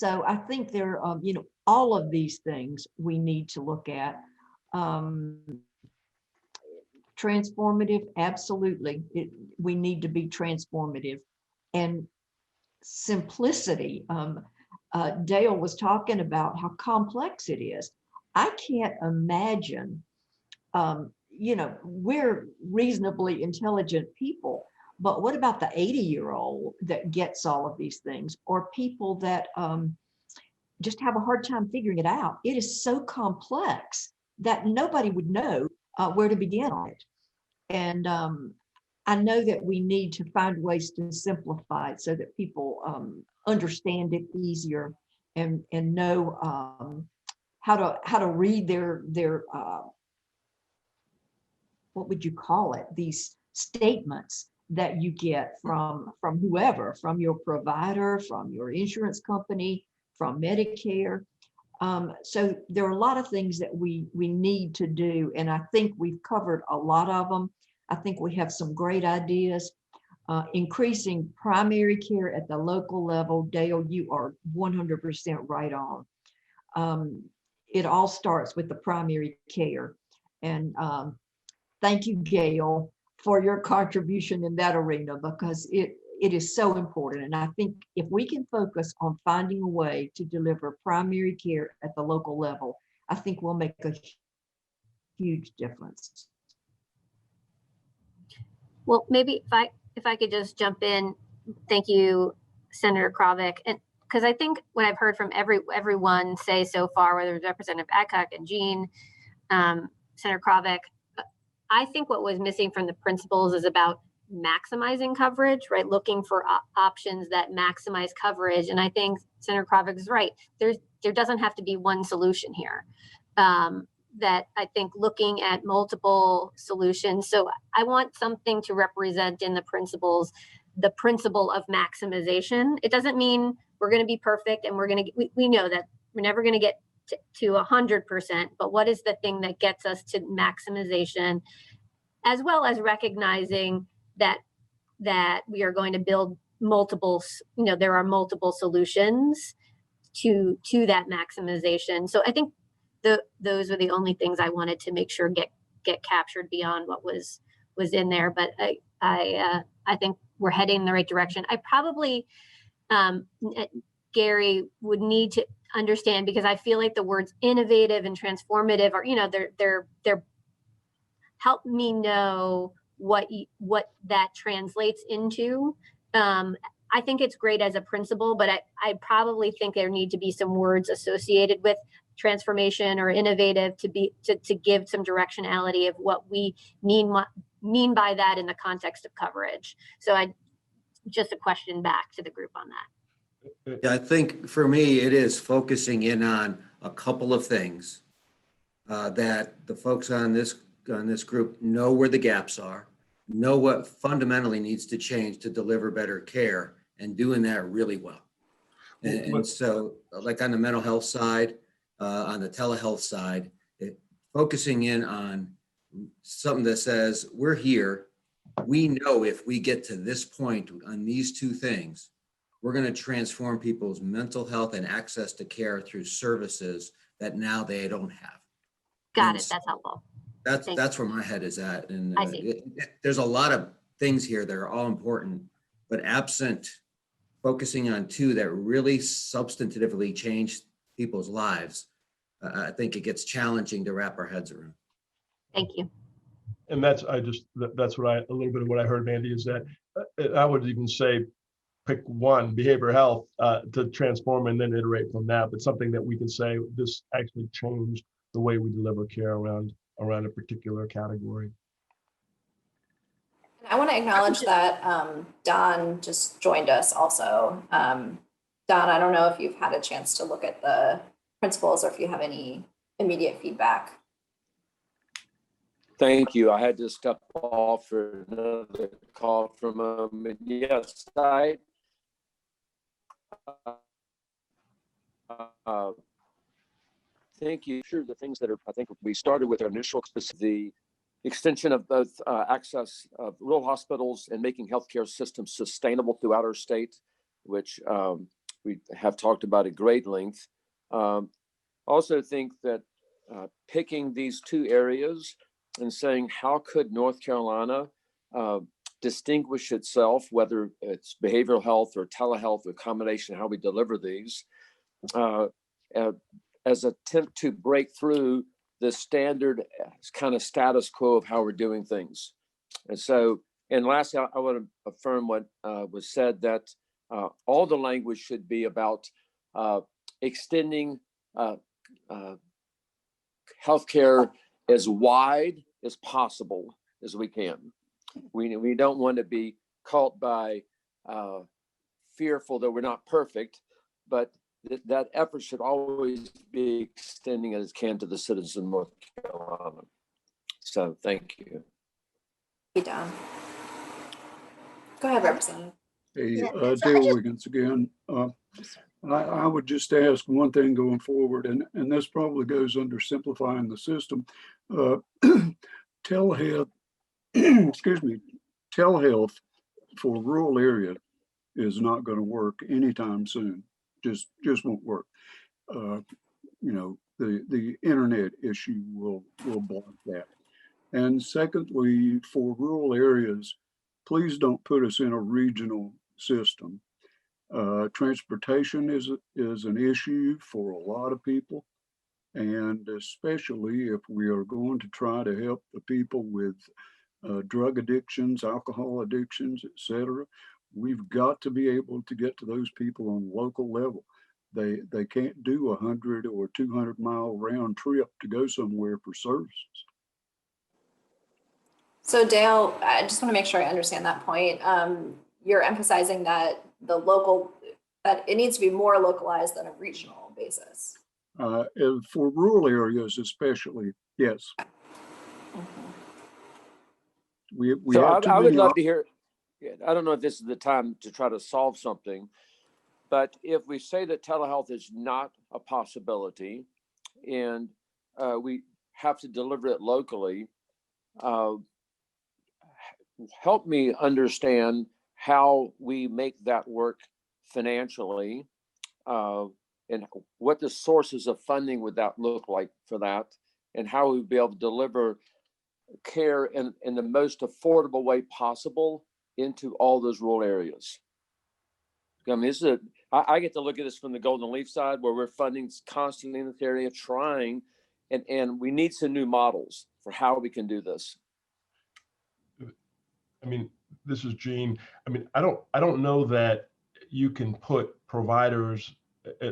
So I think there, all of these things we need to look at. Transformative, absolutely. We need to be transformative. And simplicity. Dale was talking about how complex it is. I can't imagine, we're reasonably intelligent people, but what about the 80-year-old that gets all of these things, or people that just have a hard time figuring it out? It is so complex that nobody would know where to begin on it. And I know that we need to find ways to simplify it so that people understand it easier and know how to read their what would you call it? These statements that you get from whoever, from your provider, from your insurance company, from Medicare. So there are a lot of things that we need to do, and I think we've covered a lot of them. I think we have some great ideas. Increasing primary care at the local level. Dale, you are 100% right on. It all starts with the primary care. And thank you, Gail, for your contribution in that arena, because it is so important. And I think if we can focus on finding a way to deliver primary care at the local level, I think we'll make a huge difference. Well, maybe if I could just jump in. Thank you, Senator Krovic. And because I think what I've heard from everyone say so far, whether it's Representative Adcock and Jean, Senator Krovic, I think what was missing from the principles is about maximizing coverage, right? Looking for options that maximize coverage. And I think Senator Krovic is right. There doesn't have to be one solution here. That I think looking at multiple solutions. So I want something to represent in the principles, the principle of maximization. It doesn't mean we're going to be perfect, and we know that we're never going to get to 100%, but what is the thing that gets us to maximization, as well as recognizing that we are going to build multiple, there are multiple solutions to that maximization. So I think those were the only things I wanted to make sure get captured beyond what was in there. But I think we're heading in the right direction. I probably, Gary, would need to understand, because I feel like the words innovative and transformative are, they're help me know what that translates into. I think it's great as a principle, but I probably think there need to be some words associated with transformation or innovative to give some directionality of what we mean by that in the context of coverage. So just a question back to the group on that. Yeah, I think for me, it is focusing in on a couple of things that the folks on this group know where the gaps are, know what fundamentally needs to change to deliver better care, and doing that really well. And so, like on the mental health side, on the telehealth side, focusing in on something that says, we're here. We know if we get to this point on these two things, we're going to transform people's mental health and access to care through services that now they don't have. Got it. That's helpful. That's where my head is at. And I see. There's a lot of things here that are all important, but absent focusing on two that really substantively change people's lives, I think it gets challenging to wrap our heads around. Thank you. And that's what a little bit of what I heard, Mandy, is that I would even say pick one, behavioral health, to transform and then iterate from that. But something that we can say, this actually changed the way we deliver care around a particular category. I want to acknowledge that Don just joined us also. Don, I don't know if you've had a chance to look at the principles or if you have any immediate feedback. Thank you. I had to step off for another call from yes, thank you. Sure, the things that I think we started with our initial, the extension of both access of rural hospitals and making healthcare systems sustainable throughout our state, which we have talked about at great length. Also think that picking these two areas and saying, how could North Carolina distinguish itself, whether it's behavioral health or telehealth, or combination, how we deliver these, as an attempt to break through the standard kind of status quo of how we're doing things. And so, and lastly, I want to affirm what was said, that all the language should be about extending healthcare as wide as possible as we can. We don't want to be caught by fearful that we're not perfect, but that effort should always be extending as it can to the citizens of North Carolina. So thank you. Hey, Don. Go ahead, Representative. Hey, Dale Wiggins again. I would just ask one thing going forward, and this probably goes under simplifying the system. Telehealth, excuse me, telehealth for rural area is not going to work anytime soon. Just won't work. You know, the internet issue will block that. And secondly, for rural areas, please don't put us in a regional system. Transportation is an issue for a lot of people, and especially if we are going to try to help the people with drug addictions, alcohol addictions, etc. We've got to be able to get to those people on local level. They can't do 100 or 200-mile round trip to go somewhere for services. So Dale, I just want to make sure I understand that point. You're emphasizing that that it needs to be more localized than a regional basis. For rural areas especially, yes. We So have I would love to hear, I don't know if this is the time to try to solve something, but if we say that telehealth is not a possibility and we have to deliver it locally, help me understand how we make that work financially, and what the sources of funding would that look like for that, and how we'd be able to deliver care in the most affordable way possible into all those rural areas. I mean, this is I get to look at this from the Golden Leaf side, where we're funding constantly in this area, trying, and we need some new models for how we can do this. I mean, this is Gene. I mean, I don't know that you can put providers,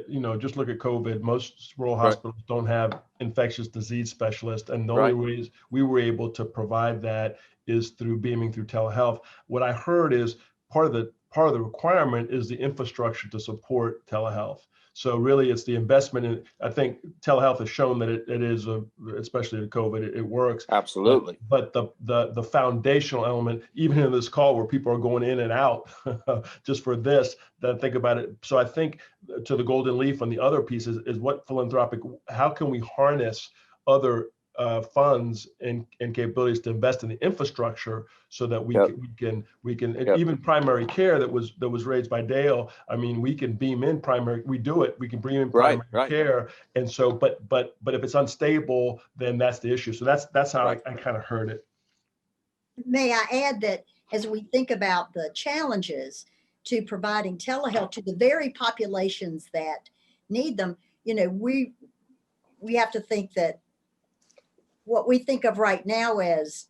you know, just look at COVID. Most rural hospitals don't have infectious disease specialists, and the only ways we were able to provide that is through beaming through telehealth. What I heard is part of the requirement is the infrastructure to support telehealth. So really, it's the investment in. I think telehealth has shown that it is especially with COVID, it works. Absolutely. But the foundational element, even in this call where people are going in and out, just for this, then think about it. So I think to the Golden Leaf and the other pieces is what philanthropic. How can we harness other funds and capabilities to invest in the infrastructure so that we can even primary care that was raised by Dale. I mean, we can beam in primary. We do it. We can bring in primary care. And so, but if it's unstable, then that's the issue. So that's how I kind of heard it. May I add that as we think about the challenges to providing telehealth to the very populations that need them, you know, we have to think that what we think of right now as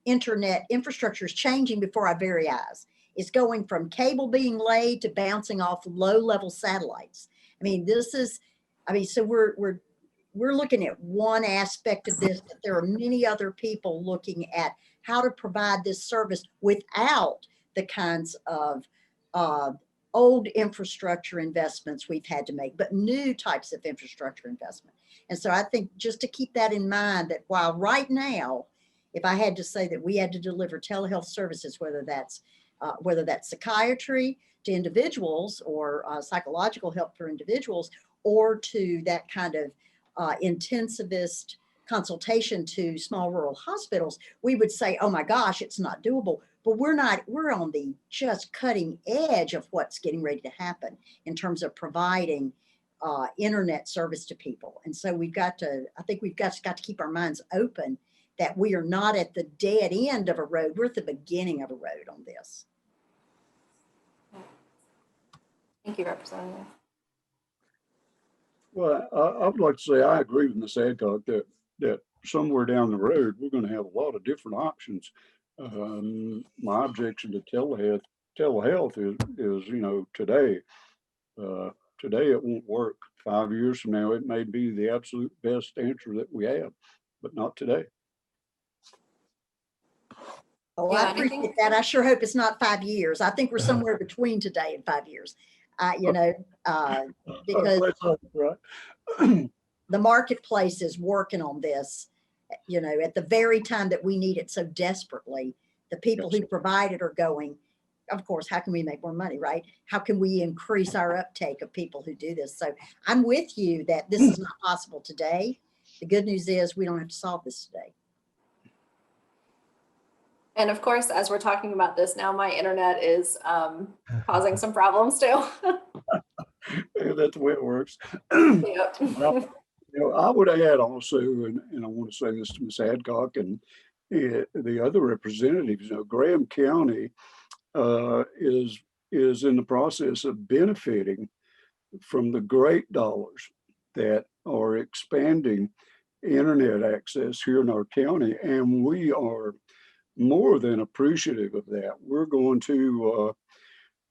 internet infrastructure is changing before our very eyes. It's going from cable being laid to bouncing off low-level satellites. I mean, so we're looking at one aspect of this, but there are many other people looking at how to provide this service without the kinds of old infrastructure investments we've had to make, but new types of infrastructure investment. And so I think just to keep that in mind, that while right now, if I had to say that we had to deliver telehealth services, whether that's psychiatry to individuals or psychological help for individuals, or to that kind of intensivist consultation to small rural hospitals, we would say, oh my gosh, it's not doable. but we're on the just cutting edge of what's getting ready to happen in terms of providing internet service to people. And so I think we've got to keep our minds open that we are not at the dead end of a road. We're at the beginning of a road on this. Thank you, Representative. Well, I would like to say I agree with Ms. Adcock that somewhere down the road, we're going to have a lot of different options. My objection to telehealth is, you know, today it won't work. 5 years from now, it may be the absolute best answer that we have, but not today. Oh, Yeah, I and I appreciate think- that. I sure hope it's not 5 years. I think we're somewhere between today and 5 years. You know, because Let's hope, right? the marketplace is working on this, you know, at the very time that we need it so desperately. The people who provide it are going, of course, how can we make more money, right? How can we increase our uptake of people who do this? So I'm with you that this is not possible today. The good news is we don't have to solve this today. And of course, as we're talking about this now, my internet is causing some problems too. Yeah, that's the way it works. Yep. Well, you know, I would add also, and I want to say this to Ms. Adcock and the other representatives, you know, Graham County is in the process of benefiting from the great dollars that are expanding internet access here in our county, and we are more than appreciative of that. We're going to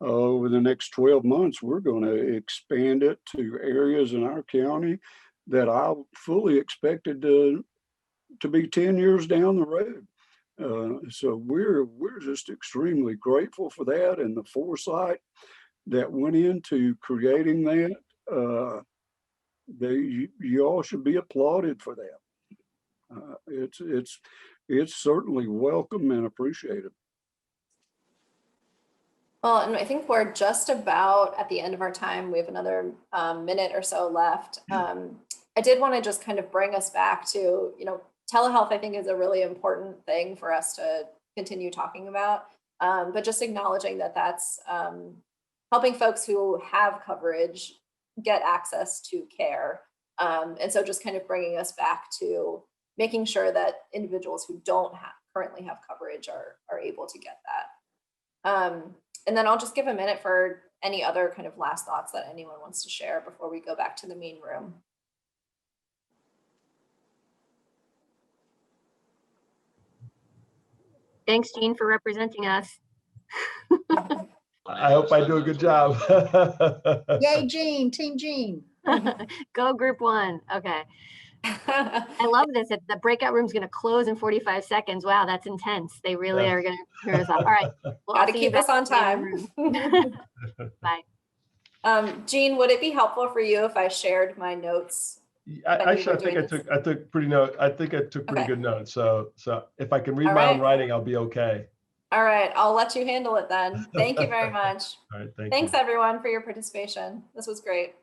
over the next 12 months, we're going to expand it to areas in our county that I fully expected to be 10 years down the road. So we're just extremely grateful for that and the foresight that went into creating that. You all should be applauded for that. It's certainly welcome and appreciated. Well, and I think we're just about at the end of our time. We have another minute or so left. I did want to just kind of bring us back to, you know, telehealth, I think, is a really important thing for us to continue talking about. But just acknowledging that that's helping folks who have coverage get access to care. And so just kind of bringing us back to making sure that individuals who don't currently have coverage are able to get that. And then I'll just give a minute for any other kind of last thoughts that anyone wants to share before we go back to the main room. Thanks, Jean, for representing us. I hope I do a good job. Yay, Jean, Team Jean. Go Group 1. Okay. I love this. The breakout room is going to close in 45 seconds. Wow, that's intense. They really Yeah. are going to hear us off. All right. Well, Got to keep us on time. Bye. Jean, would it be helpful for you if I shared my notes? Actually, I think I took pretty Okay. good notes. So if I can read All my own right. writing, I'll be okay. All right, I'll let you handle it then. Thank you very much. All right, thank you. Thanks everyone for your participation. This was great.